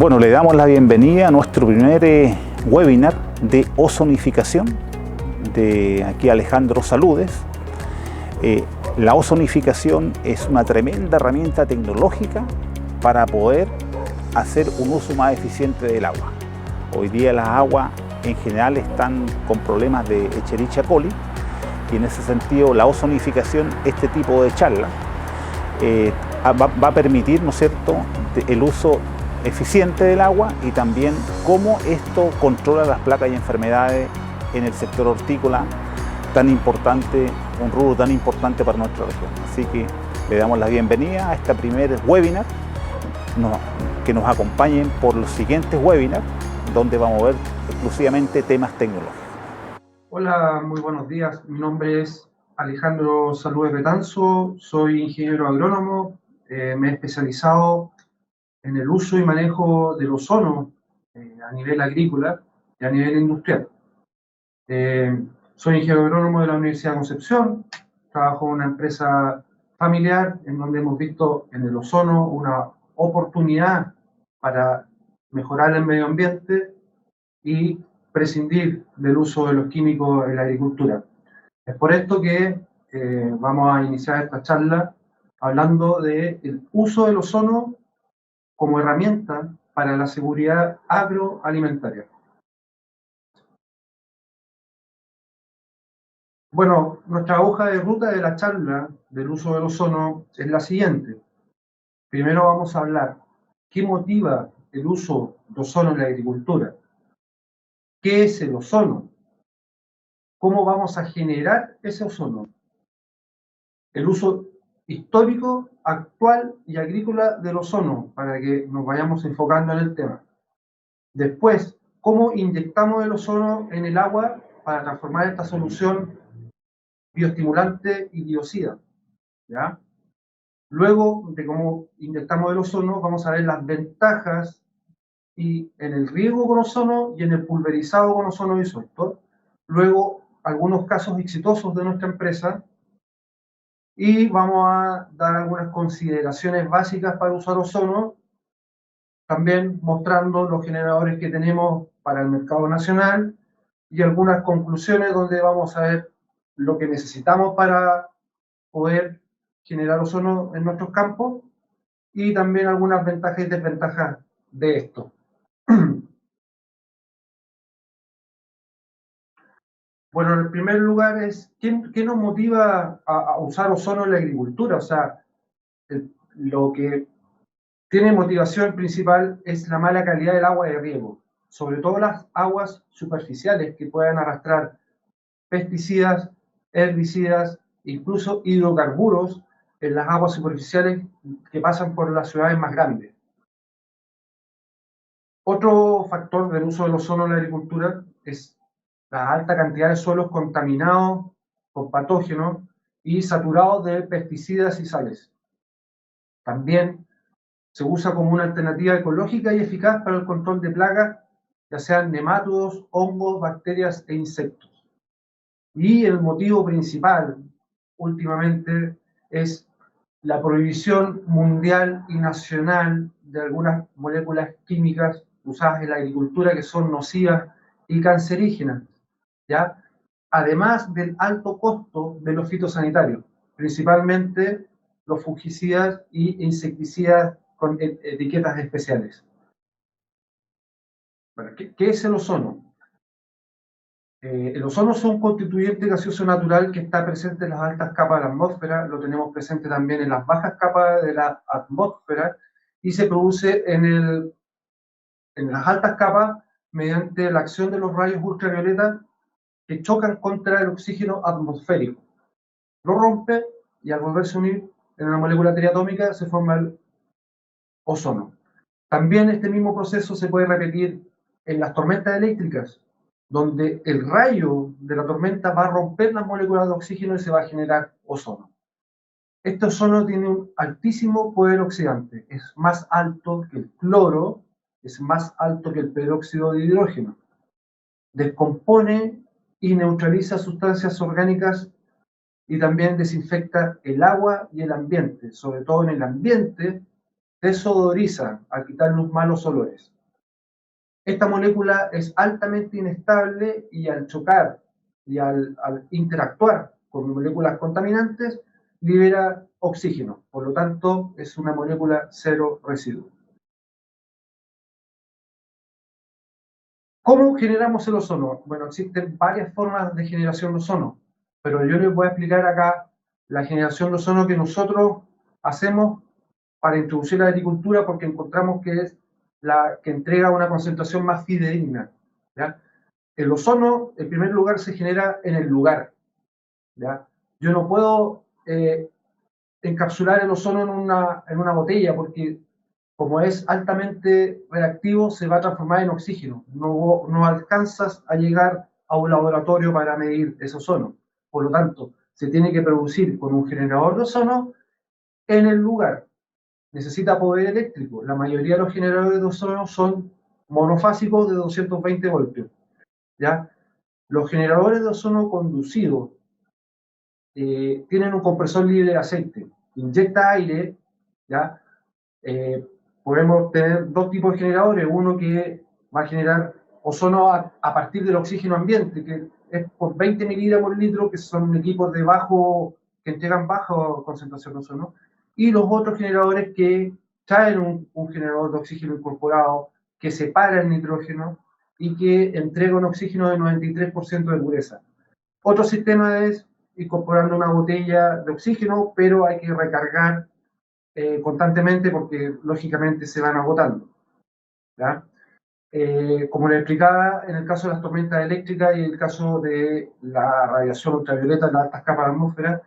Bueno, le damos la bienvenida a nuestro primer webinar de ozonificación de aquí Alejandro Saludes. La ozonificación es una tremenda herramienta tecnológica para poder hacer un uso más eficiente del agua. Hoy día las aguas en general están con problemas de Escherichia coli y en ese sentido la ozonificación, este tipo de charla, va a permitir, ¿no es cierto?, el uso eficiente del agua y también cómo esto controla las plagas y enfermedades en el sector hortícola, tan importante, un rubro tan importante para nuestra región. Así que le damos la bienvenida a este primer webinar, que nos acompañen por los siguientes webinars, donde vamos a ver exclusivamente temas tecnológicos. Hola, muy buenos días. Mi nombre es Alejandro Saludes Betanzo, soy ingeniero agrónomo, me he especializado en el uso y manejo del ozono a nivel agrícola y a nivel industrial. Soy ingeniero agrónomo de la Universidad de Concepción, trabajo en una empresa familiar en donde hemos visto en el ozono una oportunidad para mejorar el medio ambiente y prescindir del uso de los químicos en la agricultura. Es por esto que vamos a iniciar esta charla hablando del uso del ozono como herramienta para la seguridad agroalimentaria. Bueno, nuestra hoja de ruta de la charla del uso del ozono es la siguiente. Primero vamos a hablar qué motiva el uso de ozono en la agricultura. ¿Qué es el ozono? ¿Cómo vamos a generar ese ozono? El uso histórico, actual y agrícola del ozono, para que nos vayamos enfocando en el tema. Después, cómo inyectamos el ozono en el agua para transformar esta solución bioestimulante y biocida, ¿ya? Luego de cómo inyectamos el ozono, vamos a ver las ventajas y en el riego con ozono y en el pulverizado con ozono disuelto. Luego, algunos casos exitosos de nuestra empresa y vamos a dar algunas consideraciones básicas para usar ozono, también mostrando los generadores que tenemos para el mercado nacional y algunas conclusiones donde vamos a ver lo que necesitamos para poder generar ozono en nuestros campos y también algunas ventajas y desventajas de esto. Bueno, en el primer lugar es, ¿qué nos motiva a usar ozono en la agricultura? O sea, lo que tiene motivación principal es la mala calidad del agua de riego, sobre todo las aguas superficiales que puedan arrastrar pesticidas, herbicidas, incluso hidrocarburos en las aguas superficiales que pasan por las ciudades más grandes. Otro factor del uso del ozono en la agricultura es la alta cantidad de suelos contaminados con patógenos y saturados de pesticidas y sales. También se usa como una alternativa ecológica y eficaz para el control de plagas, ya sean nematodos, hongos, bacterias e insectos. Y el motivo principal, últimamente, es la prohibición mundial y nacional de algunas moléculas químicas usadas en la agricultura que son nocivas y cancerígenas, ¿ya? Además del alto costo de los fitosanitarios, principalmente los fungicidas y insecticidas con etiquetas especiales. Bueno, ¿qué es el ozono? El ozono es un constituyente gaseoso natural que está presente en las altas capas de la atmósfera, lo tenemos presente también en las bajas capas de la atmósfera y se produce en las altas capas mediante la acción de los rayos ultravioleta que chocan contra el oxígeno atmosférico. Lo rompe y al volverse a unir en una molécula triatómica se forma el ozono. También este mismo proceso se puede repetir en las tormentas eléctricas, donde el rayo de la tormenta va a romper las moléculas de oxígeno y se va a generar ozono. Este ozono tiene un altísimo poder oxidante, es más alto que el cloro, es más alto que el peróxido de hidrógeno. Descompone y neutraliza sustancias orgánicas y también desinfecta el agua y el ambiente, sobre todo en el ambiente, desodoriza al quitar los malos olores. Esta molécula es altamente inestable y al chocar y al interactuar con moléculas contaminantes, libera oxígeno. Por lo tanto, es una molécula cero residuo. ¿Cómo generamos el ozono? Bueno, existen varias formas de generación de ozono, pero yo les voy a explicar acá la generación de ozono que nosotros hacemos para introducir la agricultura porque encontramos que es la que entrega una concentración más fidedigna. ¿Ya? El ozono, en primer lugar, se genera en el lugar. ¿Ya? Yo no puedo encapsular el ozono en una botella porque como es altamente reactivo, se va a transformar en oxígeno. No alcanzas a llegar a un laboratorio para medir ese ozono. Por lo tanto, se tiene que producir con un generador de ozono en el lugar. Necesita poder eléctrico. La mayoría de los generadores de ozono son monofásicos de 220 voltios. ¿Ya? Los generadores de ozono conducidos tienen un compresor libre de aceite. Inyecta aire, ¿ya? Podemos tener dos tipos de generadores, uno que va a generar ozono a partir del oxígeno ambiente, que es por 20 miligramos por litro, que son equipos que entregan baja concentración de ozono, y los otros generadores que traen un generador de oxígeno incorporado, que separa el nitrógeno y que entrega un oxígeno de 93% de pureza. Otro sistema es incorporando una botella de oxígeno, pero hay que recargar constantemente porque lógicamente se van agotando. ¿Ya? Como les explicaba, en el caso de las tormentas eléctricas y en el caso de la radiación ultravioleta en las altas capas de la atmósfera,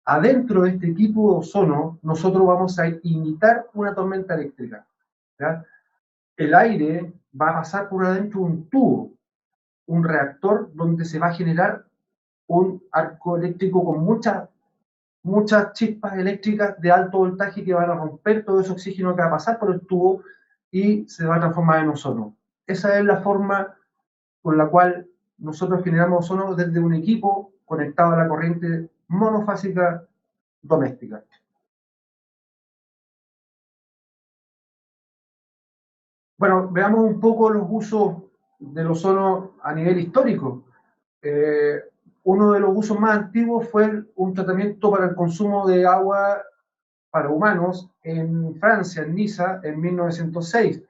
adentro de este equipo de ozono nosotros vamos a imitar una tormenta eléctrica. ¿Ya? El aire va a pasar por adentro un tubo, un reactor donde se va a generar un arco eléctrico con muchas chispas eléctricas de alto voltaje que van a romper todo ese oxígeno que va a pasar por el tubo y se va a transformar en ozono. Esa es la forma con la cual nosotros generamos ozono desde un equipo conectado a la corriente monofásica doméstica. Bueno, veamos un poco los usos del ozono a nivel histórico. Uno de los usos más antiguos fue un tratamiento para el consumo de agua para humanos en Francia, en Niza, en 1906.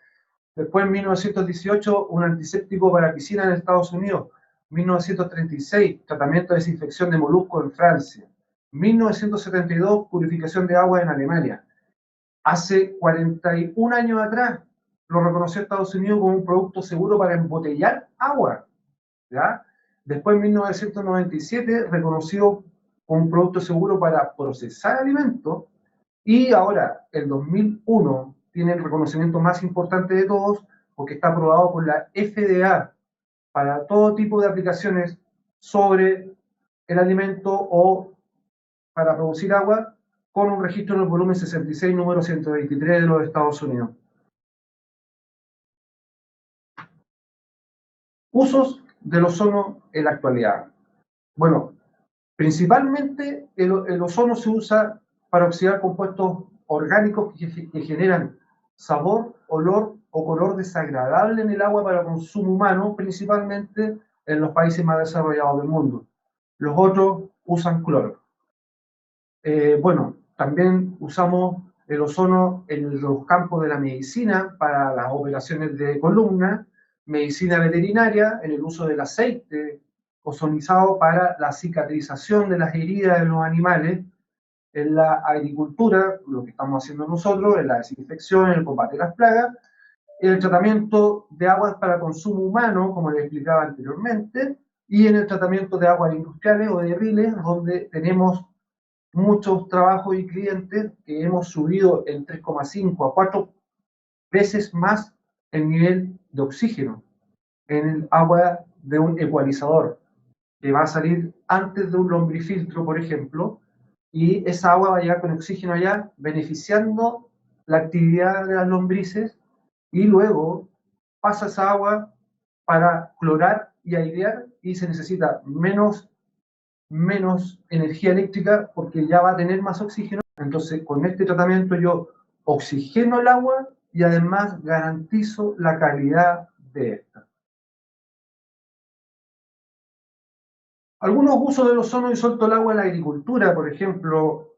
Después, en 1918, un antiséptico para piscina en Estados Unidos. 1936, tratamiento de desinfección de moluscos en Francia. 1972, purificación de agua en Alemania. Hace 41 años atrás, lo reconoció Estados Unidos como un producto seguro para embotellar agua. ¿Ya? Después, en 1997, reconocido como un producto seguro para procesar alimentos. Y ahora, el 2001, tiene el reconocimiento más importante de todos porque está aprobado por la FDA para todo tipo de aplicaciones sobre el alimento o para producir agua con un registro en el volumen 66, número 123 de los Estados Unidos. Usos del ozono en la actualidad. Bueno, principalmente el ozono se usa para oxidar compuestos orgánicos que generan sabor, olor o color desagradable en el agua para consumo humano, principalmente en los países más desarrollados del mundo. Los otros usan cloro. Bueno, también usamos el ozono en los campos de la medicina para las operaciones de columna, medicina veterinaria, en el uso del aceite ozonizado para la cicatrización de las heridas de los animales, en la agricultura, lo que estamos haciendo nosotros, en la desinfección, en el combate de las plagas, en el tratamiento de aguas para consumo humano, como les explicaba anteriormente, y en el tratamiento de aguas industriales o de riles, donde tenemos muchos trabajos y clientes que hemos subido en 3,5 a 4 veces más el nivel de oxígeno en el agua de un ecualizador, que va a salir antes de un lombrifiltro, por ejemplo, y esa agua va a llegar con oxígeno allá, beneficiando la actividad de las lombrices, y luego pasa esa agua para clorar y airear, y se necesita menos energía eléctrica porque ya va a tener más oxígeno. Entonces, con este tratamiento yo oxigeno el agua y además garantizo la calidad de esta. Algunos usos del ozono disuelto al agua en la agricultura, por ejemplo,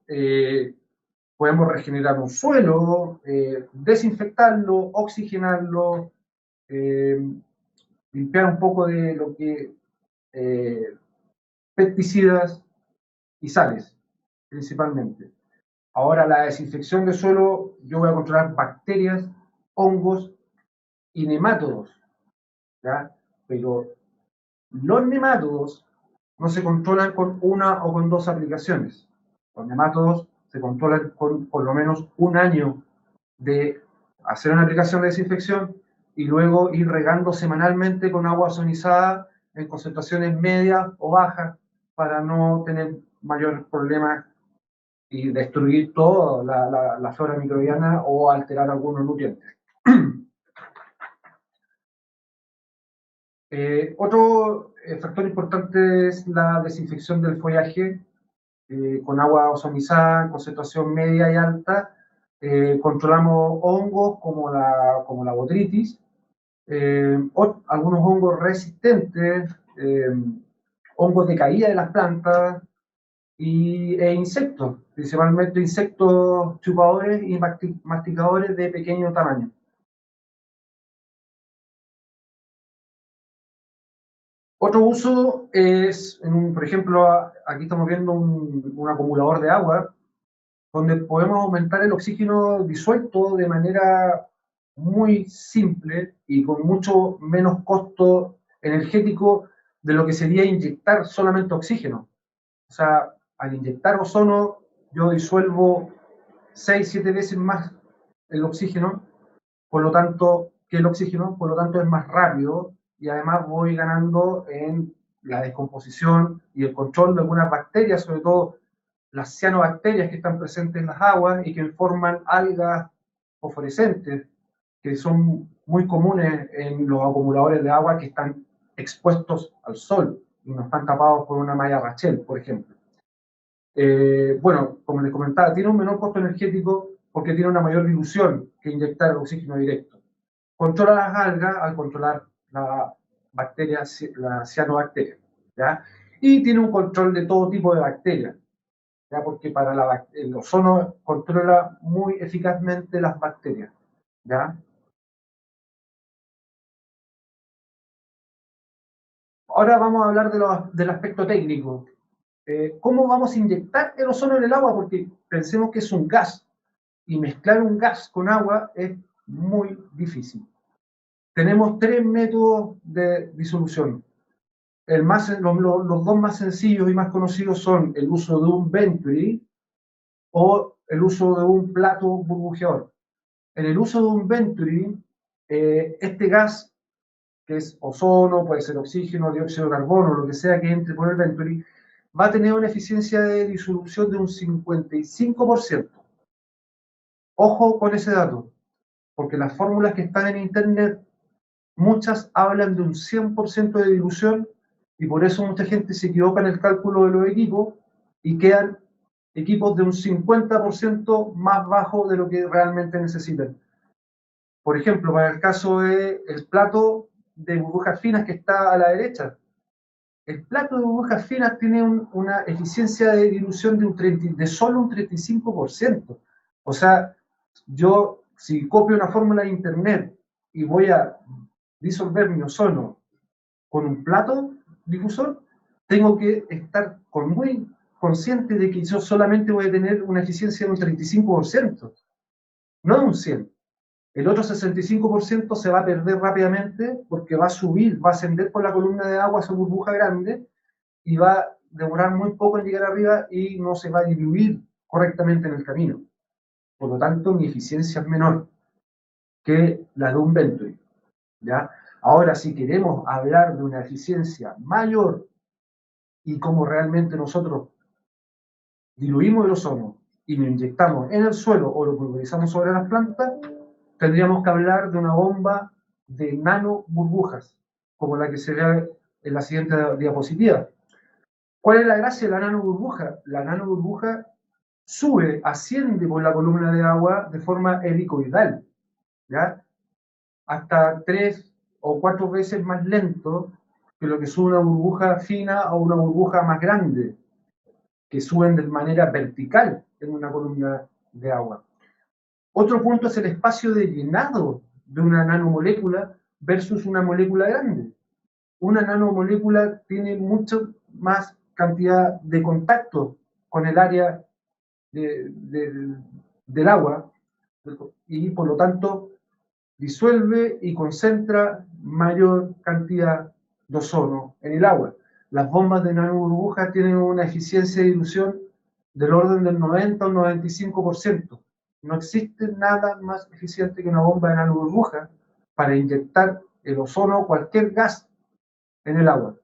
podemos regenerar un suelo, desinfectarlo, oxigenarlo, limpiar un poco de lo que pesticidas y sales, principalmente. Ahora, la desinfección de suelo, yo voy a controlar bacterias, hongos y nemátodos, ¿ya? Pero los nemátodos no se controlan con una o con dos aplicaciones. Los nemátodos se controlan con por lo menos un año de hacer una aplicación de desinfección y luego ir regando semanalmente con agua ozonizada en concentraciones medias o bajas para no tener mayores problemas y destruir toda la flora microbiana o alterar algunos nutrientes. Otro factor importante es la desinfección del follaje con agua ozonizada en concentración media y alta. Controlamos hongos como la botrytis, algunos hongos resistentes, hongos de caída de las plantas e insectos, principalmente insectos chupadores y masticadores de pequeño tamaño. Otro uso es, por ejemplo, aquí estamos viendo un acumulador de agua, donde podemos aumentar el oxígeno disuelto de manera muy simple y con mucho menos costo energético de lo que sería inyectar solamente oxígeno. O sea, al inyectar ozono, yo disuelvo 6-7 veces más el oxígeno, por lo tanto, que el oxígeno, por lo tanto es más rápido y además voy ganando en la descomposición y el control de algunas bacterias, sobre todo las cianobacterias que están presentes en las aguas y que forman algas fosforescentes, que son muy comunes en los acumuladores de agua que están expuestos al sol y no están tapados por una malla Rachel, por ejemplo. Bueno, como les comentaba, tiene un menor costo energético porque tiene una mayor dilución que inyectar el oxígeno directo. Controla las algas al controlar la bacteria, la cianobacteria, ¿ya? Y tiene un control de todo tipo de bacterias, ¿ya? Porque para el ozono controla muy eficazmente las bacterias, ¿ya? Ahora vamos a hablar del aspecto técnico. ¿Cómo vamos a inyectar el ozono en el agua? Porque pensemos que es un gas, y mezclar un gas con agua es muy difícil. Tenemos tres métodos de disolución. Los dos más sencillos y más conocidos son el uso de un Venturi o el uso de un plato burbujeador. En el uso de un Venturi, este gas, que es ozono, puede ser oxígeno, dióxido de carbono, lo que sea que entre por el Venturi, va a tener una eficiencia de disolución de un 55%. Ojo con ese dato, porque las fórmulas que están en internet, muchas hablan de un 100% de dilución y por eso mucha gente se equivoca en el cálculo de los equipos y quedan equipos de un 50% más bajo de lo que realmente necesitan. Por ejemplo, para el caso del plato de burbujas finas que está a la derecha, el plato de burbujas finas tiene una eficiencia de dilución de solo un 35%. O sea, yo si copio una fórmula de internet y voy a disolver mi ozono con un plato difusor, tengo que estar muy consciente de que yo solamente voy a tener una eficiencia de un 35%, no de un 100%. El otro 65% se va a perder rápidamente porque va a subir, va a ascender por la columna de agua a esa burbuja grande y va a demorar muy poco en llegar arriba y no se va a diluir correctamente en el camino. Por lo tanto, mi eficiencia es menor que la de un Venturi, ¿ya? Ahora, si queremos hablar de una eficiencia mayor y cómo realmente nosotros diluimos el ozono y lo inyectamos en el suelo o lo pulverizamos sobre las plantas, tendríamos que hablar de una bomba de nano burbujas, como la que se ve en la siguiente diapositiva. ¿Cuál es la gracia de la nano burbuja? La nano burbuja asciende por la columna de agua de forma helicoidal, ¿ya? Hasta 3 o 4 veces más lento que lo que sube una burbuja fina o una burbuja más grande, que suben de manera vertical en una columna de agua. Otro punto es el espacio de llenado de una nanomolécula versus una molécula grande. Una nanomolécula tiene mucho más cantidad de contacto con el área del agua y por lo tanto disuelve y concentra mayor cantidad de ozono en el agua. Las bombas de nanoburbujas tienen una eficiencia de dilución del orden del 90 o 95%. No existe nada más eficiente que una bomba de nanoburbuja para inyectar el ozono o cualquier gas en el agua.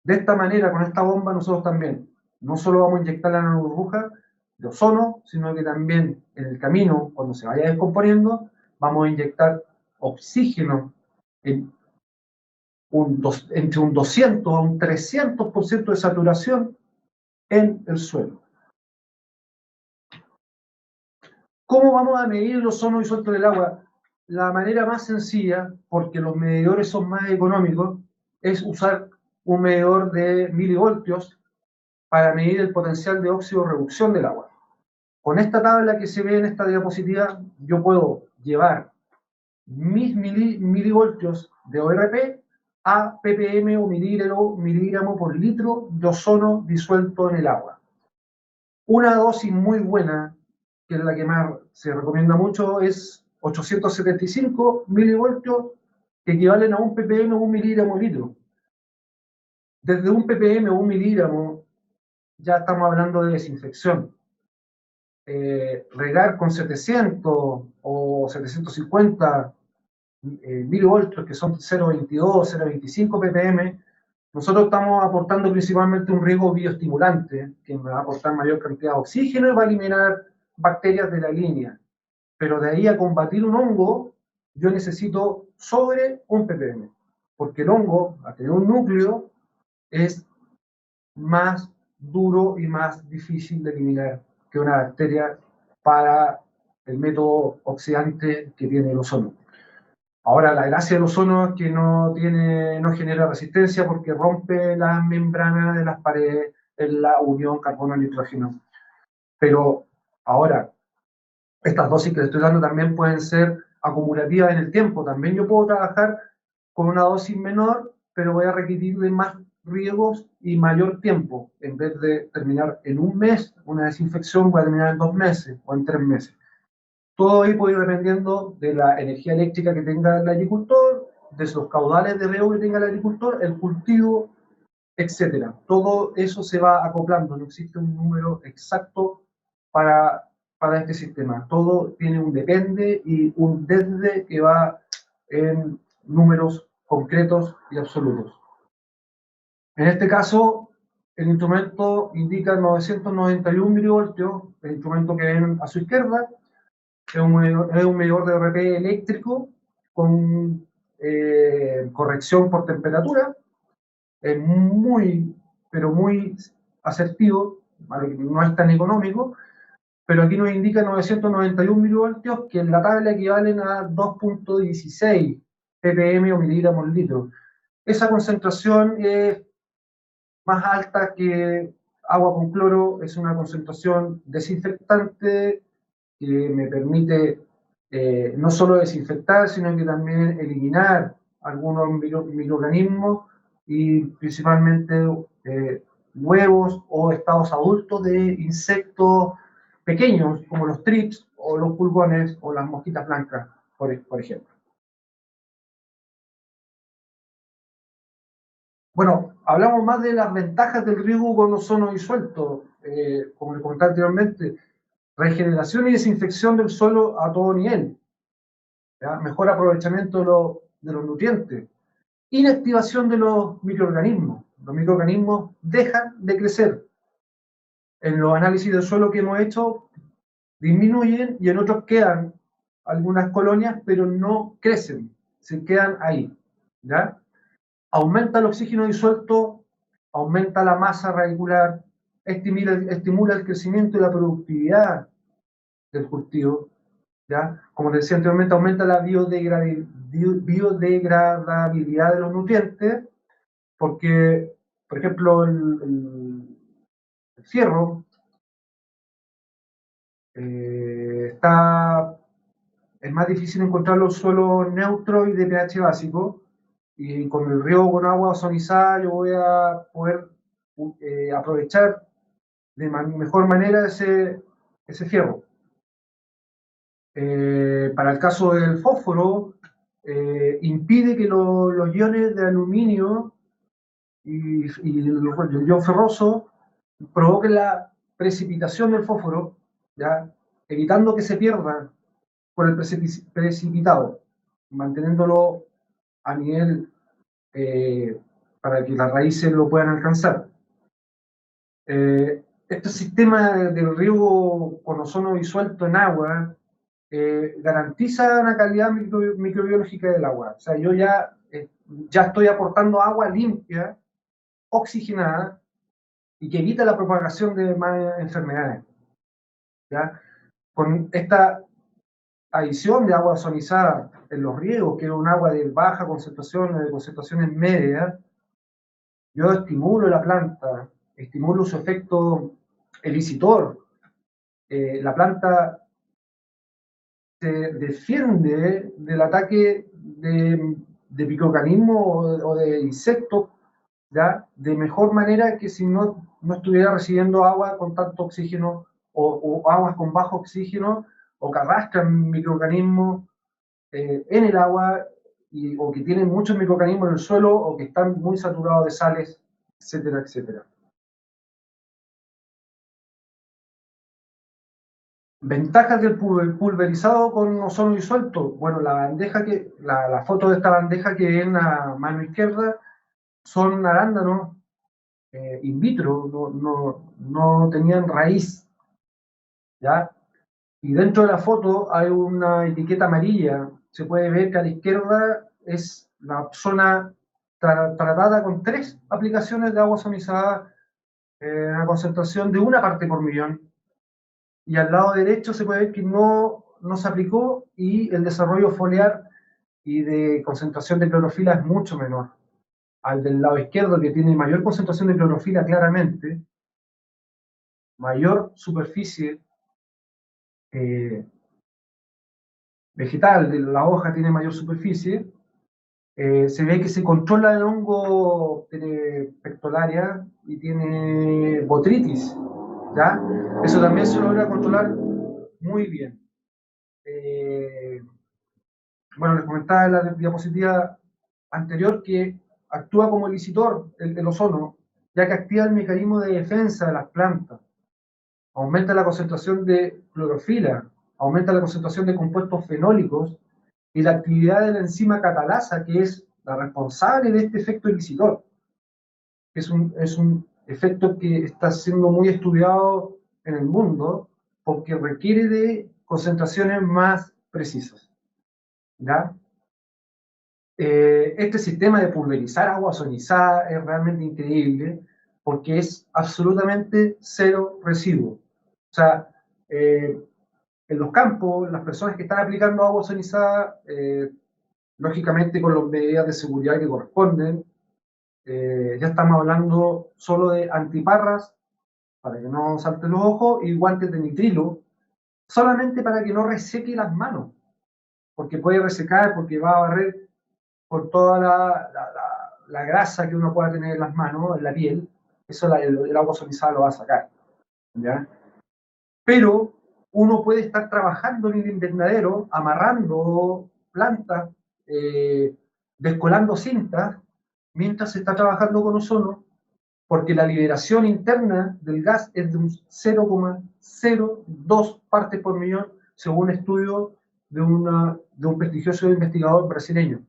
De esta manera, con esta bomba, nosotros también no solo vamos a inyectar la nanoburbuja de ozono, sino que también en el camino, cuando se vaya descomponiendo, vamos a inyectar oxígeno entre un 200 a un 300% de saturación en el suelo. ¿Cómo vamos a medir el ozono disuelto en el agua? La manera más sencilla, porque los medidores son más económicos, es usar un medidor de milivoltios para medir el potencial de óxido reducción del agua. Con esta tabla que se ve en esta diapositiva, yo puedo llevar mis milivoltios de ORP a ppm o miligramo por litro de ozono disuelto en el agua. Una dosis muy buena, que es la que más se recomienda mucho, es 875 milivoltios, que equivalen a un ppm o un miligramo por litro. Desde un ppm o un miligramo ya estamos hablando de desinfección. Regar con 700 o 750 milivoltios, que son 0,22, 0,25 ppm, nosotros estamos aportando principalmente un riego bioestimulante, que me va a aportar mayor cantidad de oxígeno y va a eliminar bacterias de la línea. Pero de ahí a combatir un hongo, yo necesito sobre un ppm, porque el hongo, al tener un núcleo, es más duro y más difícil de eliminar que una bacteria para el método oxidante que tiene el ozono. Ahora, la gracia del ozono es que no genera resistencia porque rompe las membranas de las paredes en la unión carbono-nitrógeno. Pero ahora, estas dosis que le estoy dando también pueden ser acumulativas en el tiempo. También yo puedo trabajar con una dosis menor, pero voy a requerir de más riegos y mayor tiempo. En vez de terminar en un mes una desinfección, voy a terminar en 2 meses o en 3 meses. Todo ahí puede ir dependiendo de la energía eléctrica que tenga el agricultor, de los caudales de riego que tenga el agricultor, el cultivo, etc. Todo eso se va acoplando, no existe un número exacto para este sistema. Todo tiene un depende y un desde que va en números concretos y absolutos. En este caso, el instrumento indica 991 milivoltios, el instrumento que ven a su izquierda, es un medidor de ORP eléctrico con corrección por temperatura. Es muy, pero muy asertivo, no es tan económico, pero aquí nos indica 991 milivoltios, que en la tabla equivalen a 2,16 ppm o miligramos por litro. Esa concentración es más alta que agua con cloro, es una concentración desinfectante que me permite no solo desinfectar, sino que también eliminar algunos microorganismos y principalmente huevos o estados adultos de insectos pequeños, como los trips o los pulgones o las mosquitas blancas, por ejemplo. Bueno, hablamos más de las ventajas del riego con ozono disuelto, como les comenté anteriormente. Regeneración y desinfección del suelo a todo nivel, ¿ya? Mejor aprovechamiento de los nutrientes, inactivación de los microorganismos dejan de crecer. En los análisis del suelo que hemos hecho disminuyen y en otros quedan algunas colonias, pero no crecen, se quedan ahí, ¿ya? Aumenta el oxígeno disuelto, aumenta la masa radicular, estimula el crecimiento y la productividad del cultivo, ¿ya? Como les decía anteriormente, aumenta la biodegradabilidad biodegradabilidad de los nutrientes, porque, por ejemplo, el fierro es más difícil encontrarlo en suelos neutros y de pH básico, y con el riego con agua ozonizada yo voy a poder aprovechar de mejor manera ese fierro. Para el caso del fósforo, impide que los iones de aluminio y el ion ferroso provoquen la precipitación del fósforo, ¿ya? Evitando que se pierda por el precipitado, manteniéndolo a nivel para que las raíces lo puedan alcanzar. Este sistema del riego con ozono disuelto en agua garantiza una calidad microbiológica del agua. O sea, yo ya estoy aportando agua limpia, oxigenada, y que evita la propagación de más enfermedades. ¿Ya? Con esta adición de agua ozonizada en los riegos, que es un agua de baja concentración o de concentraciones medias, yo estimulo la planta, estimulo su efecto elicitor. La planta se defiende del ataque de microorganismos o de insectos, ¿ya? De mejor manera que si no estuviera recibiendo agua con tanto oxígeno o aguas con bajo oxígeno, o que arrastran microorganismos en el agua, o que tienen muchos microorganismos en el suelo, o que están muy saturados de sales, etcétera, etcétera. Ventajas del pulverizado con ozono disuelto. Bueno, la foto de esta bandeja que ven a mano izquierda son arándanos in vitro, no tenían raíz, ¿ya? Y dentro de la foto hay una etiqueta amarilla. Se puede ver que a la izquierda es la zona tratada con 3 aplicaciones de agua ozonizada en una concentración de 1 parte por millón. Y al lado derecho se puede ver que no se aplicó, y el desarrollo foliar y de concentración de clorofila es mucho menor. Al del lado izquierdo, que tiene mayor concentración de clorofila claramente, mayor superficie vegetal de la hoja, tiene mayor superficie, se ve que se controla el hongo, tiene pectolaria y tiene botritis, ¿ya? Eso también se logra controlar muy bien. Bueno, les comentaba en la diapositiva anterior que actúa como elicitor el ozono, ya que activa el mecanismo de defensa de las plantas, aumenta la concentración de clorofila, aumenta la concentración de compuestos fenólicos y la actividad de la enzima catalasa, que es la responsable de este efecto elicitor. Es un efecto que está siendo muy estudiado en el mundo porque requiere de concentraciones más precisas, ¿ya? Este sistema de pulverizar agua ozonizada es realmente increíble porque es absolutamente cero residuo. O sea, en los campos, las personas que están aplicando agua ozonizada, lógicamente con las medidas de seguridad que corresponden, ya estamos hablando solo de antiparras, para que no salten los ojos, y guantes de nitrilo, solamente para que no reseque las manos, porque puede resecar, porque va a barrer por toda la grasa que uno pueda tener en las manos, en la piel. Eso el agua ozonizada lo va a sacar, ¿ya? Pero uno puede estar trabajando en el invernadero, amarrando plantas, descolando cintas, mientras se está trabajando con ozono, porque la liberación interna del gas es de un 0,02 partes por millón, según un estudio de un prestigioso investigador brasileño.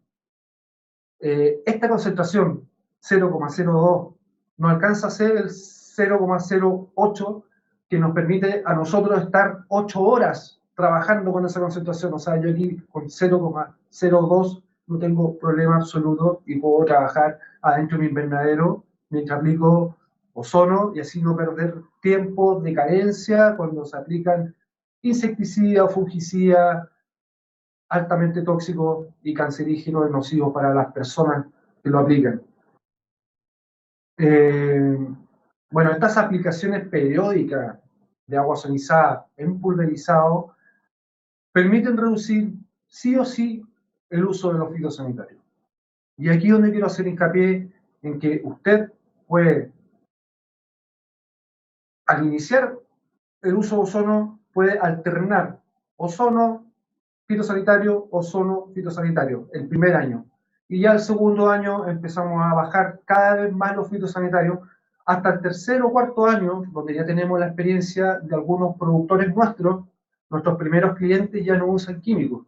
Esta concentración, 0,02, no alcanza a ser el 0,08 que nos permite a nosotros estar 8 horas trabajando con esa concentración. O sea, yo aquí con 0,02 no tengo problema absoluto y puedo trabajar adentro de mi invernadero mientras aplico ozono, y así no perder tiempo de carencia cuando se aplican insecticidas o fungicidas altamente tóxico y cancerígeno y nocivo para las personas que lo aplican. Bueno, estas aplicaciones periódicas de agua ozonizada en pulverizado permiten reducir sí o sí el uso de los fitosanitarios. Y aquí es donde quiero hacer hincapié en que usted puede, al iniciar el uso de ozono, puede alternar ozono fitosanitario, el primer año. Y ya el segundo año empezamos a bajar cada vez más los fitosanitarios, hasta el tercer o cuarto año, donde ya tenemos la experiencia de algunos productores nuestros primeros clientes ya no usan químicos.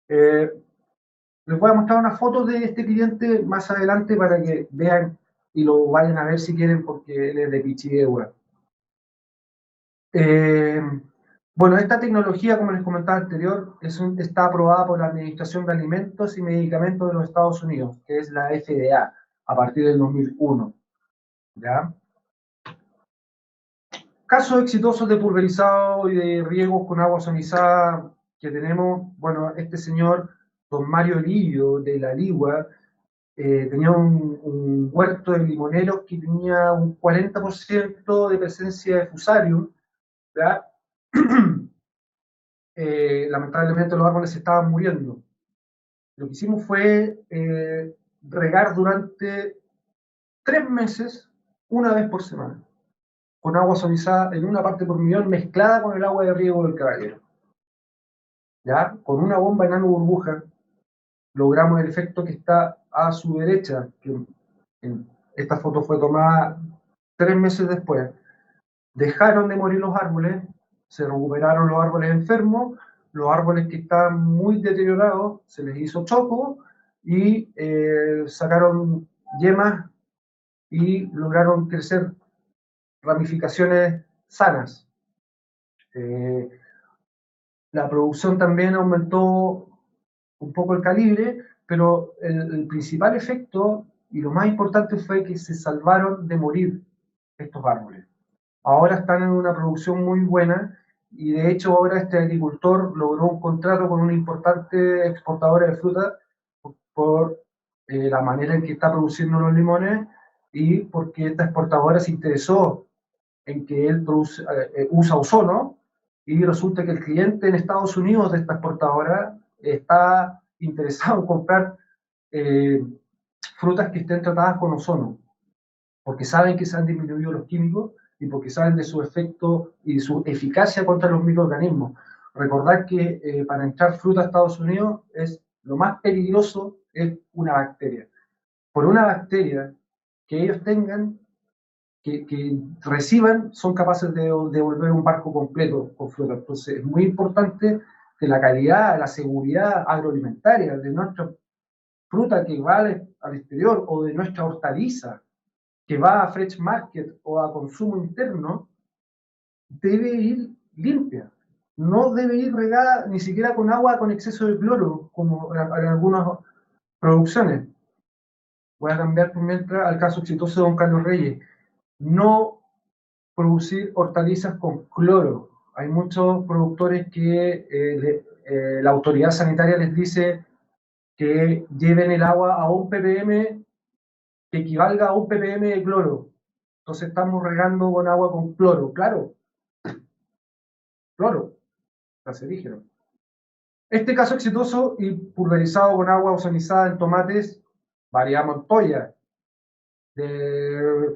Les voy a mostrar una foto de este cliente más adelante para que vean y lo vayan a ver si quieren, porque él es de Pichidegua. Bueno, esta tecnología, como les comentaba anterior, está aprobada por la Administración de Alimentos y Medicamentos de los Estados Unidos, que es la FDA, a partir del 2001. ¿Ya? Casos exitosos de pulverizado y de riegos con agua ozonizada que tenemos, bueno, este señor, don Mario Lillo, de La Ligua, tenía un huerto de limoneros que tenía un 40% de presencia de fusarium, ¿ya? Lamentablemente los árboles se estaban muriendo. Lo que hicimos fue regar durante 3 meses, una vez por semana, con agua ozonizada en una parte por millón, mezclada con el agua de riego del caballero. ¿Ya? Con una bomba enano burbuja logramos el efecto que está a su derecha, que esta foto fue tomada 3 meses después. Dejaron de morir los árboles, se recuperaron los árboles enfermos, los árboles que estaban muy deteriorados se les hizo choco y sacaron yemas y lograron crecer ramificaciones sanas. La producción también aumentó un poco el calibre, pero el principal efecto y lo más importante fue que se salvaron de morir estos árboles. Ahora están en una producción muy buena y de hecho ahora este agricultor logró un contrato con una importante exportadora de fruta por la manera en que está produciendo los limones y porque esta exportadora se interesó en que él usa ozono y resulta que el cliente en Estados Unidos de esta exportadora está interesado en comprar frutas que estén tratadas con ozono, porque saben que se han disminuido los químicos y porque saben de su efecto y de su eficacia contra los microorganismos. Recordad que para entrar fruta a Estados Unidos lo más peligroso es una bacteria. Por una bacteria que ellos tengan, que reciban, son capaces de devolver un barco completo con fruta. Entonces es muy importante que la calidad, la seguridad agroalimentaria de nuestra fruta que va al exterior o de nuestra hortaliza que va a fresh market o a consumo interno, debe ir limpia. No debe ir regada ni siquiera con agua con exceso de cloro, como en algunas producciones. Voy a cambiar por mientras al caso exitoso de don Carlos Reyes. No producir hortalizas con cloro. Hay muchos productores que la autoridad sanitaria les dice que lleven el agua a un ppm que equivalga a un ppm de cloro. Entonces estamos regando con agua con cloro, claro. Cloro, cancerígeno. Este caso exitoso y pulverizado con agua ozonizada en tomates, María Montoya, del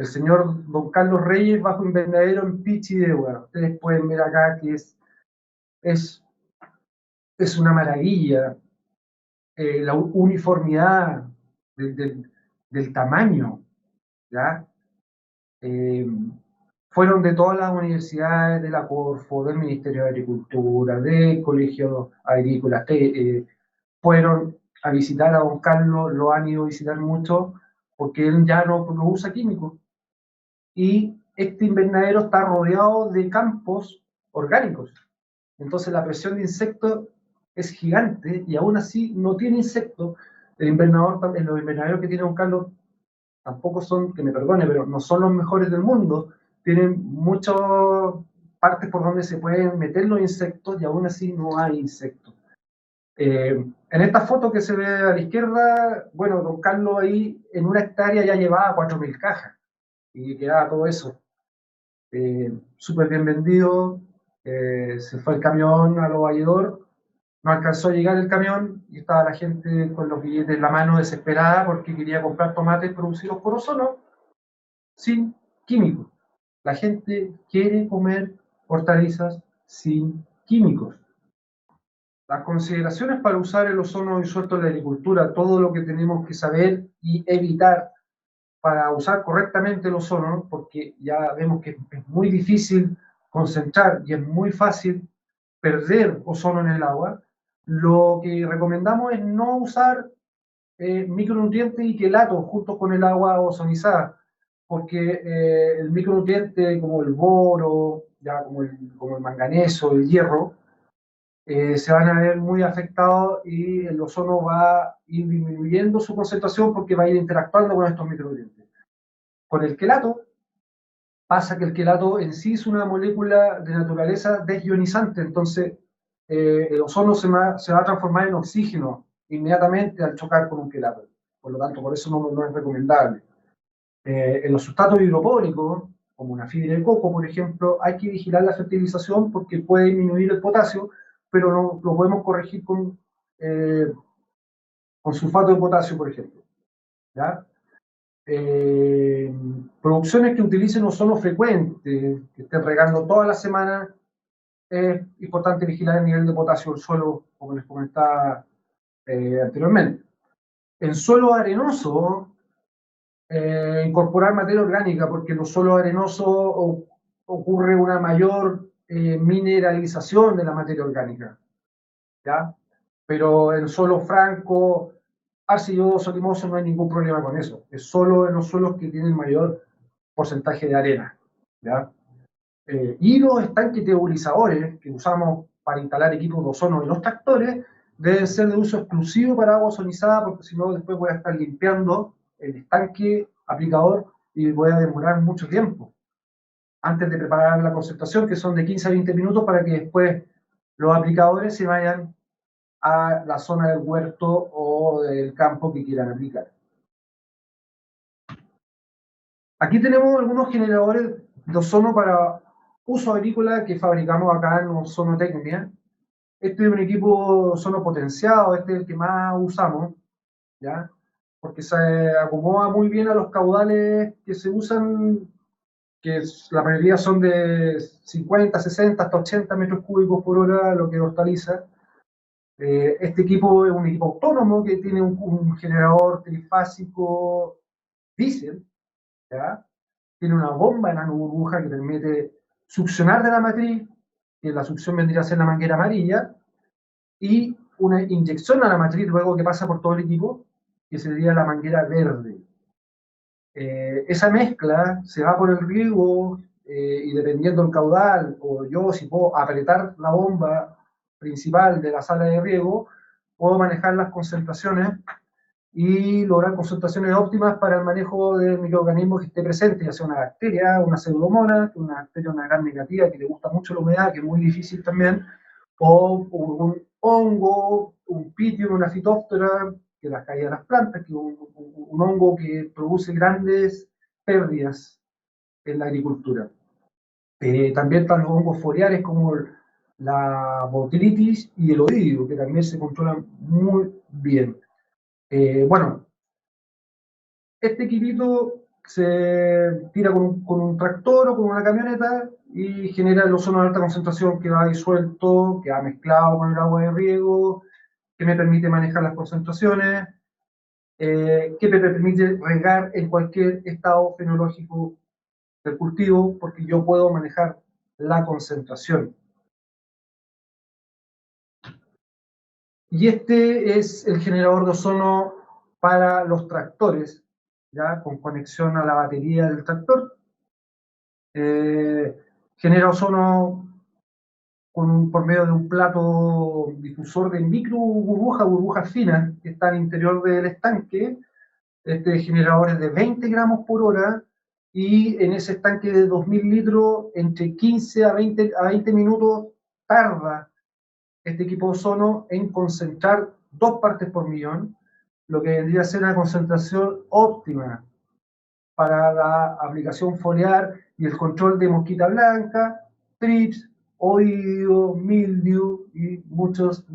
señor don Carlos Reyes, bajo invernadero en Pichidegua. Ustedes pueden ver acá que es una maravilla. La uniformidad del tamaño, ¿ya? Fueron de todas las universidades, de la Corfo, del Ministerio de Agricultura, del Colegio Agrícola, fueron a visitar a don Carlos, lo han ido a visitar mucho, porque él ya no usa químicos. Y este invernadero está rodeado de campos orgánicos. Entonces la presión de insectos es gigante y aún así no tiene insectos. Los invernaderos que tiene don Carlos tampoco son, que me perdone, pero no son los mejores del mundo. Tienen muchas partes por donde se pueden meter los insectos y aún así no hay insectos. En esta foto que se ve a la izquierda, bueno, don Carlos ahí en una hectárea ya llevaba 4.000 cajas y quedaba todo eso. Súper bien vendido, se fue el camión a lo valledor, no alcanzó a llegar el camión y estaba la gente con los billetes en la mano desesperada porque quería comprar tomates producidos por ozono sin químicos. La gente quiere comer hortalizas sin químicos. Las consideraciones para usar el ozono disuelto en la agricultura, todo lo que tenemos que saber y evitar para usar correctamente el ozono, porque ya vemos que es muy difícil concentrar y es muy fácil perder ozono en el agua. Lo que recomendamos es no usar micronutrientes y quelatos junto con el agua ozonizada, porque el micronutriente como el boro, ya como el manganeso, el hierro, se van a ver muy afectados y el ozono va a ir disminuyendo su concentración porque va a ir interactuando con estos micronutrientes. Con el quelato pasa que el quelato en sí es una molécula de naturaleza desionizante, entonces el ozono se va a transformar en oxígeno inmediatamente al chocar con un quelato. Por lo tanto, por eso no es recomendable. En los sustratos hidropónicos, como una fibra de coco, por ejemplo, hay que vigilar la fertilización porque puede disminuir el potasio, pero no, lo podemos corregir con sulfato de potasio, por ejemplo. ¿Ya? Producciones que utilicen ozono frecuente, que estén regando toda la semana, es importante vigilar el nivel de potasio del suelo, como les comentaba anteriormente. En suelo arenoso, incorporar materia orgánica, porque en los suelos arenosos ocurre una mayor mineralización de la materia orgánica, ¿ya? Pero en suelo franco, arcilloso, limoso, no hay ningún problema con eso. Es solo en los suelos que tienen mayor porcentaje de arena, ¿ya? Y los estanques teorizadores que usamos para instalar equipos de ozono en los tractores deben ser de uso exclusivo para agua ozonizada, porque si no después voy a estar limpiando el estanque aplicador y voy a demorar mucho tiempo antes de preparar la concentración, que son de 15 a 20 minutos, para que después los aplicadores se vayan a la zona del huerto o del campo que quieran aplicar. Aquí tenemos algunos generadores de ozono para uso agrícola que fabricamos acá en Ozonotecnia. Este es un equipo ozono potenciado, este es el que más usamos, ¿ya? Porque se acomoda muy bien a los caudales que se usan, que la mayoría son de 50, 60 hasta 80 metros cúbicos por hora, lo que hortaliza. Este equipo es un equipo autónomo que tiene un generador trifásico diésel, ¿ya? Tiene una bomba en burbuja que permite succionar de la matriz, que la succión vendría a ser la manguera amarilla, y una inyección a la matriz luego que pasa por todo el equipo, que sería la manguera verde. Esa mezcla se va por el riego y dependiendo del caudal, o yo si puedo apretar la bomba principal de la sala de riego, puedo manejar las concentraciones y lograr concentraciones óptimas para el manejo del microorganismo que esté presente, ya sea una bacteria, una pseudomonas, una bacteria, una gran negativa que le gusta mucho la humedad, que es muy difícil también, o un hongo, un pitium, una fitóptera, que las caída de las plantas, que es un hongo que produce grandes pérdidas en la agricultura. También están los hongos foliares como la botrytis y el oidio, que también se controlan muy bien. Bueno, este equipito se tira con un tractor o con una camioneta y genera el ozono de alta concentración que va disuelto, que va mezclado con el agua de riego, que me permite manejar las concentraciones, que me permite regar en cualquier estado fenológico del cultivo, porque yo puedo manejar la concentración. Y este es el generador de ozono para los tractores, ya con conexión a la batería del tractor. Genera ozono por medio de un plato difusor de micro burbujas finas que está al interior del estanque. Este generador es de 20 gramos por hora y en ese estanque de 2000 litros entre 15 a 20 minutos tarda este equipo de ozono en concentrar 2 partes por millón, lo que vendría a ser una concentración óptima para la aplicación foliar y el control de mosquita blanca, trips, oído, mildew y muchos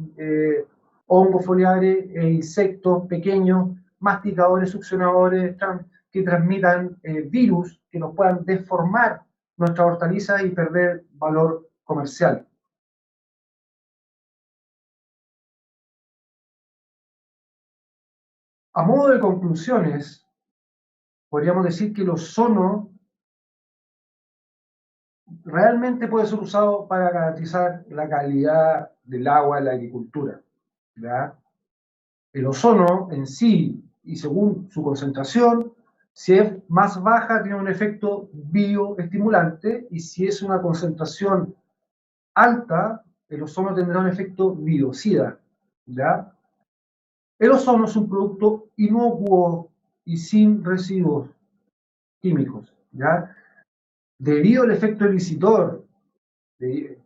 hongos foliares e insectos pequeños, masticadores, succionadores, que transmitan virus que nos puedan deformar nuestras hortalizas y perder valor comercial. A modo de conclusiones, podríamos decir que el ozono realmente puede ser usado para garantizar la calidad del agua en la agricultura, ¿ya? El ozono en sí, y según su concentración, si es más baja tiene un efecto bioestimulante, y si es una concentración alta, el ozono tendrá un efecto biocida, ¿ya? El ozono es un producto inocuo y sin residuos químicos, ¿ya? Debido al efecto elicitor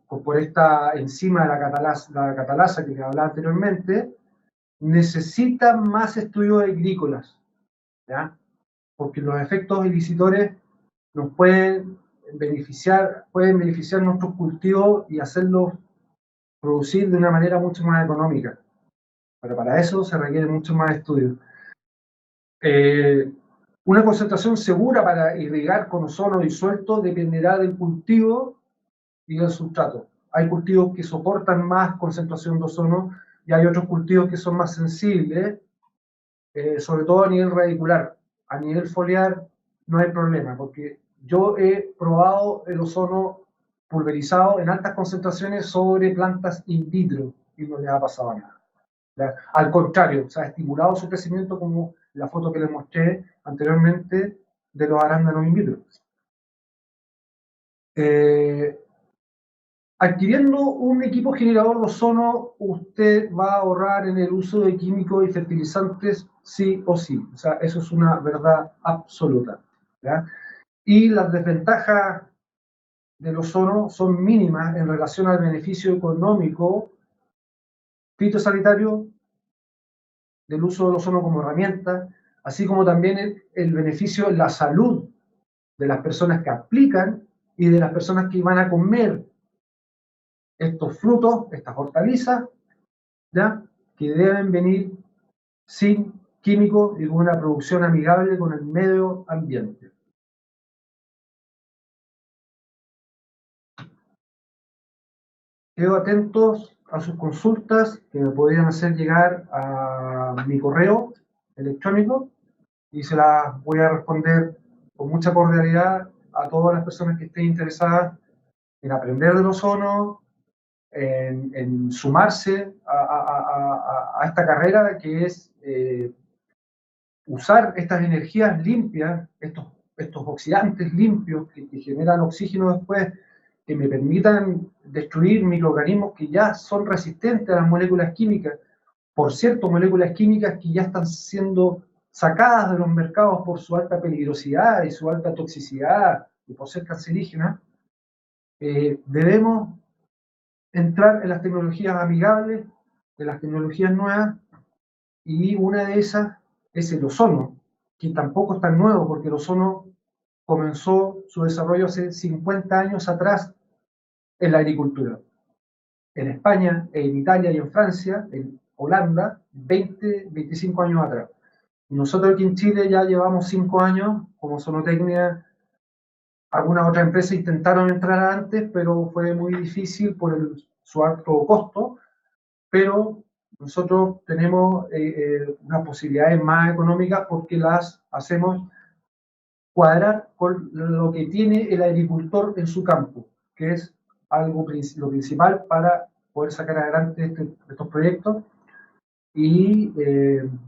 por esta enzima de la catalasa que les hablaba anteriormente, necesita más estudios agrícolas, ¿ya? Porque los efectos elicitores nos pueden beneficiar nuestros cultivos y hacerlos producir de una manera mucho más económica. Pero para eso se requiere mucho más estudios. Una concentración segura para irrigar con ozono disuelto dependerá del cultivo y del sustrato. Hay cultivos que soportan más concentración de ozono y hay otros cultivos que son más sensibles, sobre todo a nivel radicular. A nivel foliar no hay problema, porque yo he probado el ozono pulverizado en altas concentraciones sobre plantas in vitro y no le ha pasado nada. Al contrario, o sea, ha estimulado su crecimiento como la foto que les mostré anteriormente de los arándanos in vitro. Adquiriendo un equipo generador de ozono, usted va a ahorrar en el uso de químicos y fertilizantes sí o sí. O sea, eso es una verdad absoluta, ¿ya? Y las desventajas del ozono son mínimas en relación al beneficio económico fitosanitario del uso del ozono como herramienta, así como también el beneficio en la salud de las personas que aplican y de las personas que van a comer estos frutos, estas hortalizas, ¿ya? Que deben venir sin químicos y con una producción amigable con el medio ambiente. Quedo atentos a sus consultas que me podrían hacer llegar a mi correo electrónico y se las voy a responder con mucha cordialidad a todas las personas que estén interesadas en aprender del ozono, en sumarse a esta carrera que es usar estas energías limpias, estos oxidantes limpios que generan oxígeno después, que me permitan destruir microorganismos que ya son resistentes a las moléculas químicas. Por cierto, moléculas químicas que ya están siendo sacadas de los mercados por su alta peligrosidad y su alta toxicidad y por ser cancerígenas. Debemos entrar en las tecnologías amigables, en las tecnologías nuevas, y una de esas es el ozono, que tampoco es tan nuevo, porque el ozono comenzó su desarrollo hace 50 años atrás en la agricultura. En España, en Italia y en Francia, en Holanda, 20, 25 años atrás. Y nosotros aquí en Chile ya llevamos 5 años, como Sonotecnia. Algunas otras empresas intentaron entrar antes, pero fue muy difícil por su alto costo, pero nosotros tenemos unas posibilidades más económicas porque las hacemos cuadrar con lo que tiene el agricultor en su campo, que es lo principal para poder sacar adelante estos proyectos. Y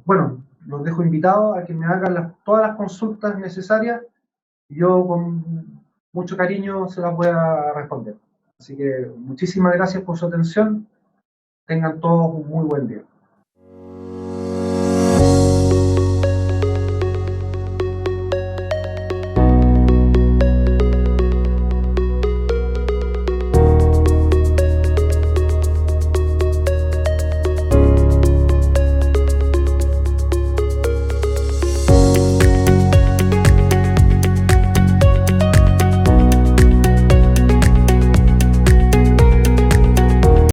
bueno, los dejo invitados a que me hagan todas las consultas necesarias y yo con mucho cariño se las voy a responder. Así que muchísimas gracias por su atención. Tengan todos un muy buen día.